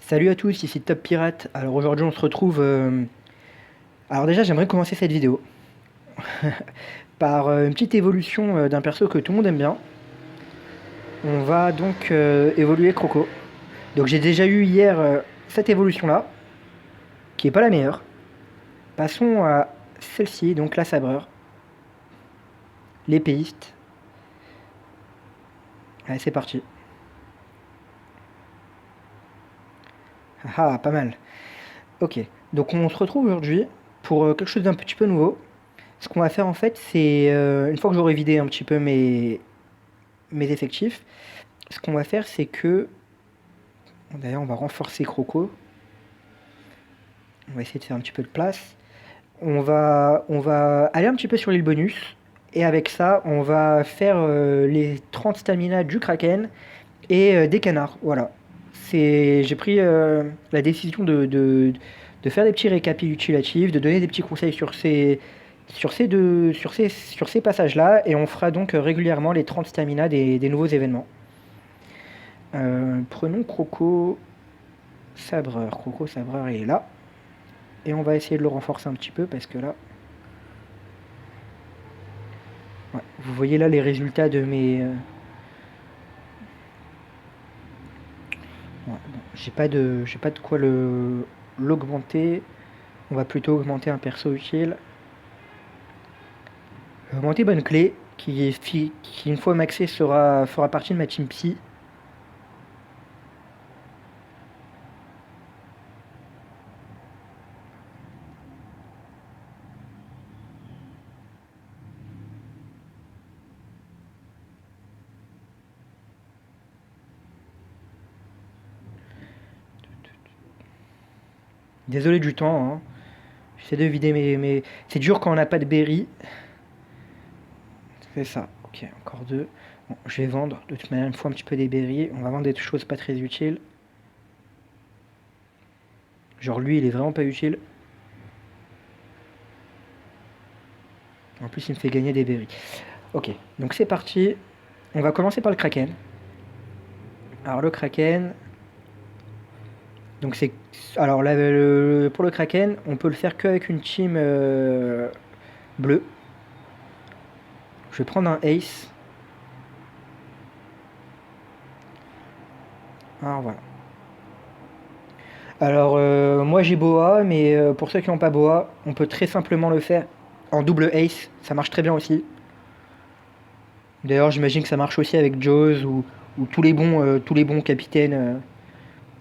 Salut à tous, ici Top Pirate. Alors aujourd'hui on se retrouve... Alors déjà j'aimerais commencer cette vidéo par une petite évolution d'un perso que tout le monde aime bien. On va donc évoluer Croco. Donc j'ai déjà eu hier cette évolution là, qui est pas la meilleure. Passons à celle-ci, donc la sabreur, l'épéiste. Allez c'est parti. Ah pas mal. Ok, donc on se retrouve aujourd'hui pour quelque chose d'un petit peu nouveau. Ce qu'on va faire en fait c'est, une fois que j'aurai vidé un petit peu mes effectifs, ce qu'on va faire, c'est que... D'ailleurs, on va renforcer Croco. On va essayer de faire un petit peu de place. On va aller un petit peu sur l'île bonus. Et avec ça, on va faire les 30 stamina du Kraken et des canards. Voilà. J'ai pris la décision de faire des petits récapitulatifs, de donner des petits conseils sur ces passages-là. Et on fera donc régulièrement les 30 stamina des nouveaux événements. Prenons Croco Sabreur. Croco Sabreur il est là. Et on va essayer de le renforcer un petit peu parce que là... Ouais, vous voyez là les résultats de mes... Ouais, bon, j'ai pas de quoi l'augmenter. On va plutôt augmenter un perso utile. Augmenter bonne clé qui une fois maxé fera partie de ma team psy. Désolé du temps, hein. J'essaie de vider mes... C'est dur quand on n'a pas de berry. C'est ça. Ok, encore deux. Bon, je vais vendre. De toute manière, il me faut un petit peu des berries. On va vendre des choses pas très utiles. Genre lui, il est vraiment pas utile. En plus, il me fait gagner des berries. Ok, donc c'est parti. On va commencer par le Kraken. Alors le Kraken, donc c'est... Alors là, pour le Kraken, on peut le faire qu'avec une team bleue. Je vais prendre un Ace. Alors voilà. Alors moi j'ai Boa, mais pour ceux qui n'ont pas Boa, on peut très simplement le faire en double Ace. Ça marche très bien aussi. D'ailleurs j'imagine que ça marche aussi avec Jaws ou tous les bons capitaines.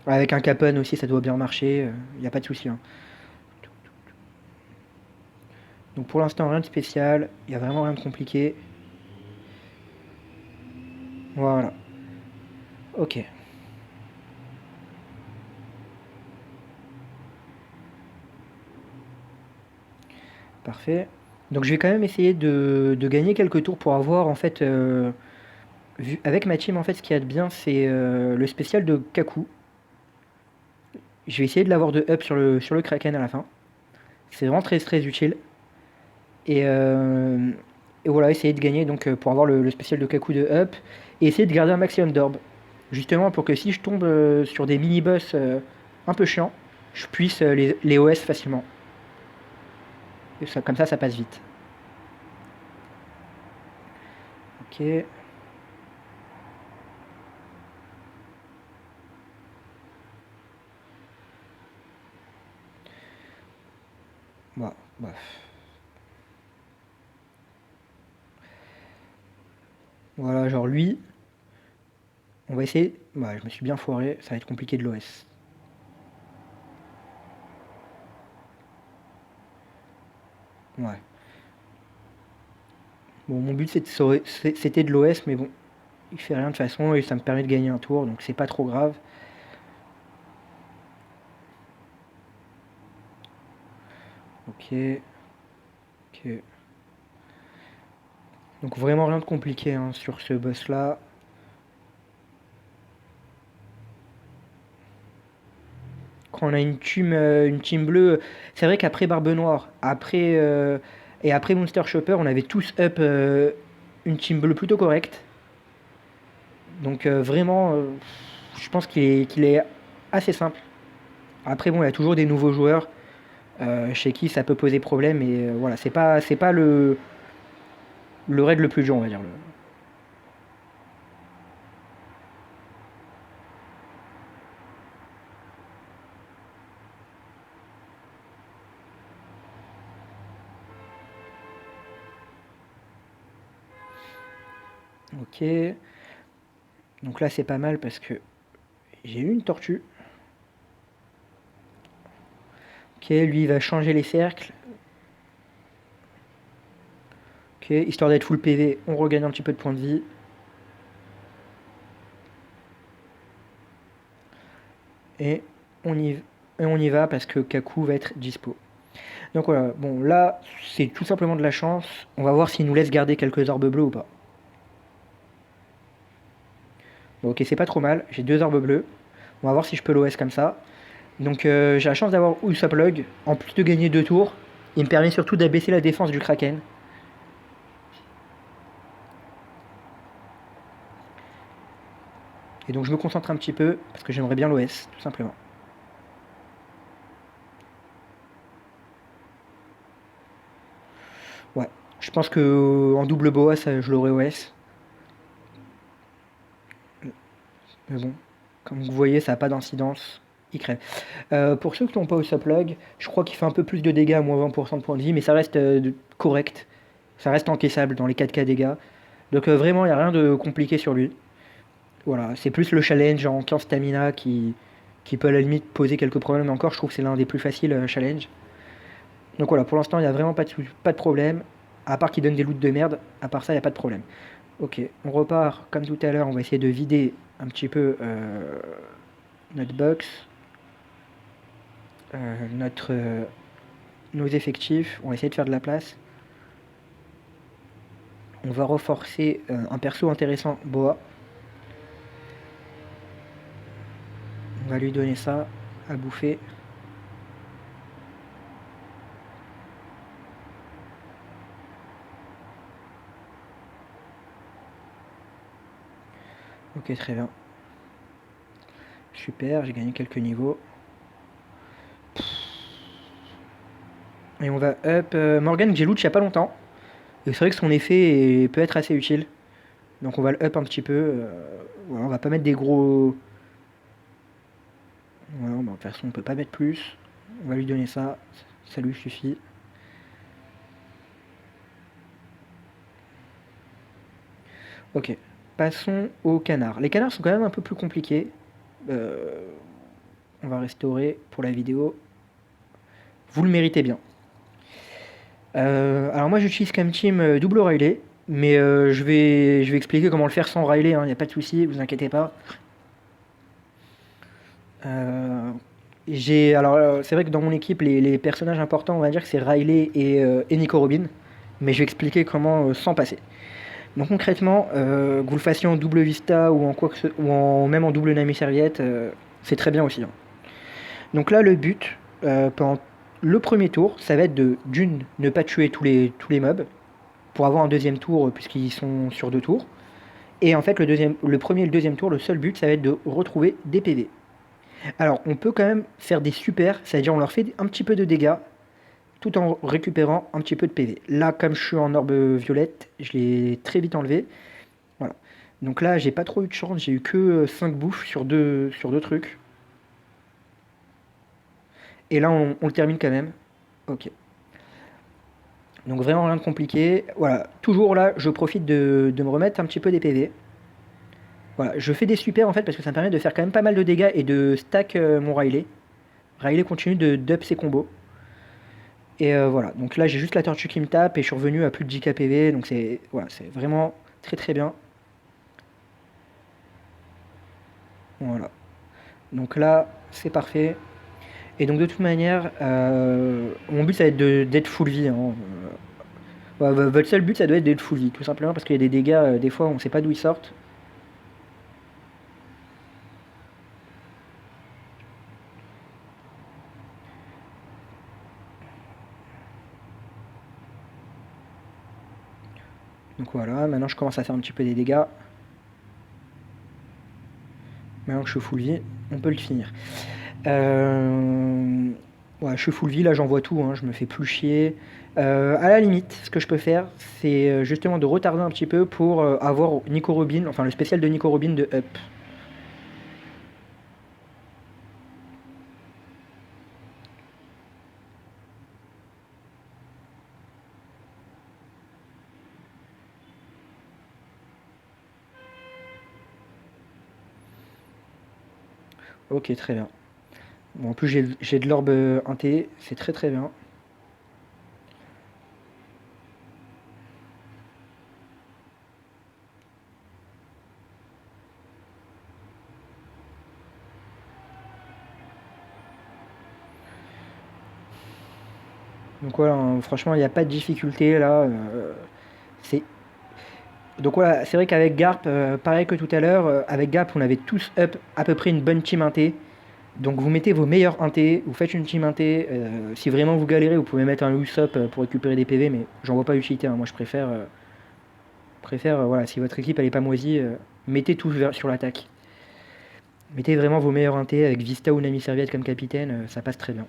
Avec un Capone aussi ça doit bien marcher. Il n'y a pas de souci, hein. Donc pour l'instant rien de spécial. Il n'y a vraiment rien de compliqué. Voilà. Ok. Parfait. Donc je vais quand même essayer de gagner quelques tours pour avoir en fait... avec ma team en fait ce qu'il y a de bien c'est le spécial de Kaku. Je vais essayer de l'avoir de up sur le Kraken à la fin. C'est vraiment très très utile. Et, euh, et voilà, essayer de gagner donc pour avoir le spécial de Kaku de up. Et essayer de garder un maximum d'orb. Justement pour que si je tombe sur des mini-boss un peu chiants, je puisse les OS facilement. Et ça, comme ça passe vite. Ok. Bah, bah. Voilà, genre lui, on va essayer. Bah, je me suis bien foiré, ça va être compliqué de l'OS. Ouais. Bon, mon but c'était de l'OS, mais bon, il fait rien de toute façon et ça me permet de gagner un tour, donc c'est pas trop grave. Ok, ok. Donc vraiment rien de compliqué hein, sur ce boss là. Quand on a une team bleue, c'est vrai qu'après Barbe Noire, et après Monster Chopper, on avait tous up une team bleue plutôt correcte. Donc vraiment, je pense qu'il est assez simple. Après bon, il y a toujours des nouveaux joueurs chez qui ça peut poser problème, et voilà, c'est pas le raid le plus dur, on va dire. Ok, donc là c'est pas mal parce que j'ai eu une tortue. Ok, lui il va changer les cercles. Ok, histoire d'être full PV, on regagne un petit peu de points de vie. Et on y, et on y va parce que Kaku va être dispo. Donc voilà, bon là c'est tout simplement de la chance. On va voir s'il nous laisse garder quelques orbes bleus ou pas. Bon, ok, c'est pas trop mal, j'ai 2 orbes bleus. On va voir si je peux l'OS comme ça. Donc j'ai la chance d'avoir Usaplug, en plus de gagner 2 tours. Il me permet surtout d'abaisser la défense du Kraken. Et donc je me concentre un petit peu parce que j'aimerais bien l'OS, tout simplement. Ouais, je pense que en double boa, je l'aurai OS. Mais bon, comme vous voyez, ça n'a pas d'incidence. Il crève. Pour ceux qui n'ont pas Usaplug, je crois qu'il fait un peu plus de dégâts à moins 20% de points de vie, mais ça reste correct. Ça reste encaissable dans les 4K dégâts. Donc vraiment, il n'y a rien de compliqué sur lui. Voilà, c'est plus le challenge en 15 stamina qui peut à la limite poser quelques problèmes. Mais encore, je trouve que c'est l'un des plus faciles challenge. Donc voilà, pour l'instant, il n'y a vraiment pas de problème. À part qu'il donne des loots de merde, à part ça, il n'y a pas de problème. Ok, on repart comme tout à l'heure. On va essayer de vider un petit peu notre box, notre, nos effectifs. On va essayer de faire de la place. On va reforcer un perso intéressant, Boa. On va lui donner ça à bouffer. Ok, très bien. Super, j'ai gagné quelques niveaux. Et on va up Morgan que j'ai loot il y a pas longtemps. Et c'est vrai que son effet peut être assez utile. Donc on va le up un petit peu. Voilà, on va pas mettre des gros. Voilà, bah, de toute façon on peut pas mettre plus. On va lui donner ça. Ça lui suffit. Ok. Passons aux canards. Les canards sont quand même un peu plus compliqués. Euh, on va restaurer pour la vidéo. Vous le méritez bien. Alors moi j'utilise Cam Team double Riley. Mais je vais expliquer comment le faire sans Riley. Il n'y a pas de souci, vous inquiétez pas. Alors c'est vrai que dans mon équipe, les personnages importants, on va dire que c'est Riley et Nico Robin. Mais je vais expliquer comment s'en passer. Donc concrètement, que vous le fassiez en double Vista ou en quoi que même en double Nami Serviette, c'est très bien aussi, hein. Donc là, le but, pendant le premier tour, ça va être d'une, ne pas tuer tous les mobs, pour avoir un deuxième tour, puisqu'ils sont sur 2 tours. Et en fait, le premier et le deuxième tour, le seul but, ça va être de retrouver des PV. Alors, on peut quand même faire des super, c'est-à-dire on leur fait un petit peu de dégâts, tout en récupérant un petit peu de PV. Là, comme je suis en orbe violette, je l'ai très vite enlevé. Voilà. Donc là, j'ai pas trop eu de chance, j'ai eu que 5 bouffes sur deux trucs. Et là, on le termine quand même. Ok. Donc vraiment rien de compliqué. Voilà, toujours là, je profite de me remettre un petit peu des PV. Voilà, je fais des super en fait parce que ça me permet de faire quand même pas mal de dégâts et de stack mon Riley. Riley continue de dup ses combos. Et voilà, donc là j'ai juste la tortue qui me tape et je suis revenu à plus de 10k PV, donc c'est vraiment très très bien. Voilà, donc là c'est parfait. Et donc de toute manière, mon but ça va être d'être full vie, hein. Votre seul but ça doit être d'être full vie, tout simplement parce qu'il y a des dégâts, des fois on sait pas d'où ils sortent. Donc voilà, maintenant je commence à faire un petit peu des dégâts. Maintenant que je suis full vie, on peut le finir. Euh, ouais, je suis full vie, là j'envoie tout, hein, je me fais plus chier. À la limite, ce que je peux faire, c'est justement de retarder un petit peu pour avoir Nico Robin, enfin le spécial de Nico Robin de Up. Ok, très bien. Bon, en plus j'ai de l'orbe inté, c'est très très bien. Donc voilà, hein, franchement, il n'y a pas de difficulté là. C'est Donc voilà, c'est vrai qu'avec Garp, pareil que tout à l'heure, avec Garp, on avait tous up à peu près une bonne team inté. Donc vous mettez vos meilleurs intés, vous faites une team inté. Si vraiment vous galérez, vous pouvez mettre un Usopp pour récupérer des PV, mais j'en vois pas utilité, hein. Moi je préfère voilà, si votre équipe elle est pas moisie, mettez tout sur l'attaque. Mettez vraiment vos meilleurs intés avec Vista ou Nami Serviette comme capitaine, ça passe très bien.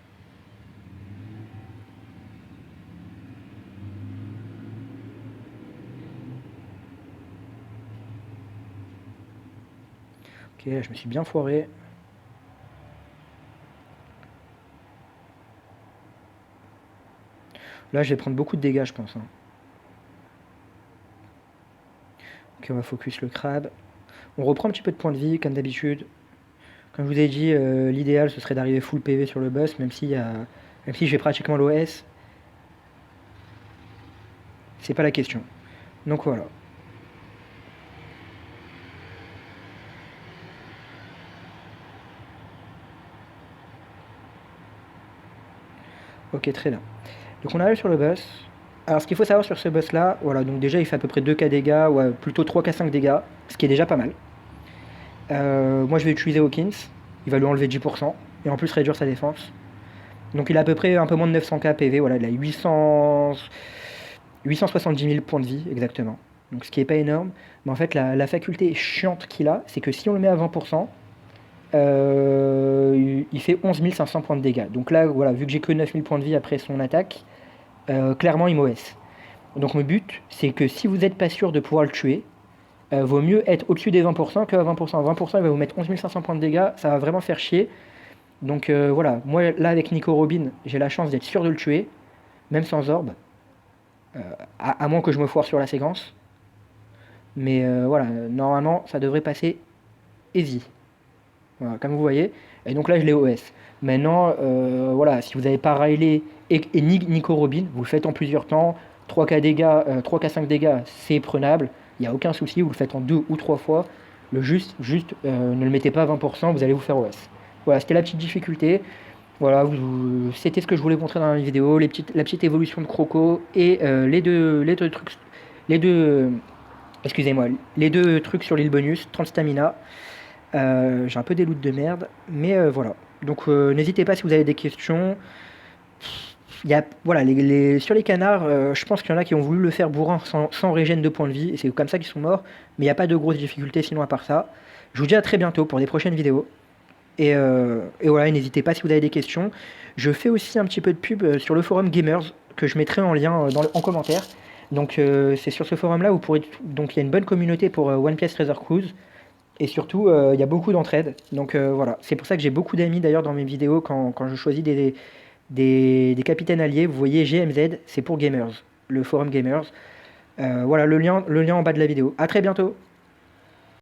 Ok, là je me suis bien foiré. Là je vais prendre beaucoup de dégâts, je pense, hein. Ok, on va focus le crabe. On reprend un petit peu de points de vie, comme d'habitude. Comme je vous ai dit, l'idéal ce serait d'arriver full PV sur le boss, même si j'ai pratiquement l'OS, c'est pas la question. Donc voilà. Ok, très bien. Donc on arrive sur le boss. Alors ce qu'il faut savoir sur ce boss là, voilà, donc déjà il fait à peu près 2k dégâts, ou plutôt 3k 5 dégâts, ce qui est déjà pas mal. Moi je vais utiliser Hawkins, il va lui enlever 10%, et en plus réduire sa défense. Donc il a à peu près un peu moins de 900k PV, voilà, il a 870 000 points de vie exactement. Donc ce qui est pas énorme, mais en fait la faculté chiante qu'il a, c'est que si on le met à 20%, il fait 11 500 points de dégâts. Donc là, voilà, vu que j'ai que 9 000 points de vie après son attaque, clairement il m'OS. Donc mon but, c'est que si vous n'êtes pas sûr de pouvoir le tuer, vaut mieux être au-dessus des 20% qu'à 20%. 20%, il va vous mettre 11 500 points de dégâts, ça va vraiment faire chier. Donc voilà, moi là avec Nico Robin, j'ai la chance d'être sûr de le tuer, même sans orbe, à moins que je me foire sur la séquence. Mais voilà, normalement ça devrait passer easy. Voilà, comme vous voyez. Et donc là je l'ai OS. Maintenant, voilà, si vous n'avez pas Riley et Nico Robin, vous le faites en plusieurs temps. 3K dégâts, 3K 5 dégâts, c'est prenable. Il n'y a aucun souci, vous le faites en 2 ou 3 fois. Juste ne le mettez pas à 20%, vous allez vous faire OS. Voilà, c'était la petite difficulté. Voilà, c'était ce que je voulais montrer dans la vidéo, la petite évolution de Croco et les deux trucs, les deux, excusez-moi, les deux trucs sur l'île bonus, 30 stamina. J'ai un peu des loots de merde, mais voilà. Donc n'hésitez pas si vous avez des questions. Voilà, sur les canards, je pense qu'il y en a qui ont voulu le faire bourrin sans régène de points de vie, et c'est comme ça qu'ils sont morts, mais il n'y a pas de grosses difficultés sinon à part ça. Je vous dis à très bientôt pour des prochaines vidéos. Et voilà, n'hésitez pas si vous avez des questions. Je fais aussi un petit peu de pub sur le forum Gamers, que je mettrai en lien en commentaire. Donc c'est sur ce forum-là où vous pourrez... Donc il y a une bonne communauté pour One Piece Treasure Cruise. Et surtout, il y a beaucoup d'entraide. Donc voilà, c'est pour ça que j'ai beaucoup d'amis d'ailleurs dans mes vidéos quand je choisis des capitaines alliés. Vous voyez GMZ, c'est pour Gamers, le forum Gamers. Voilà le lien en bas de la vidéo. A très bientôt.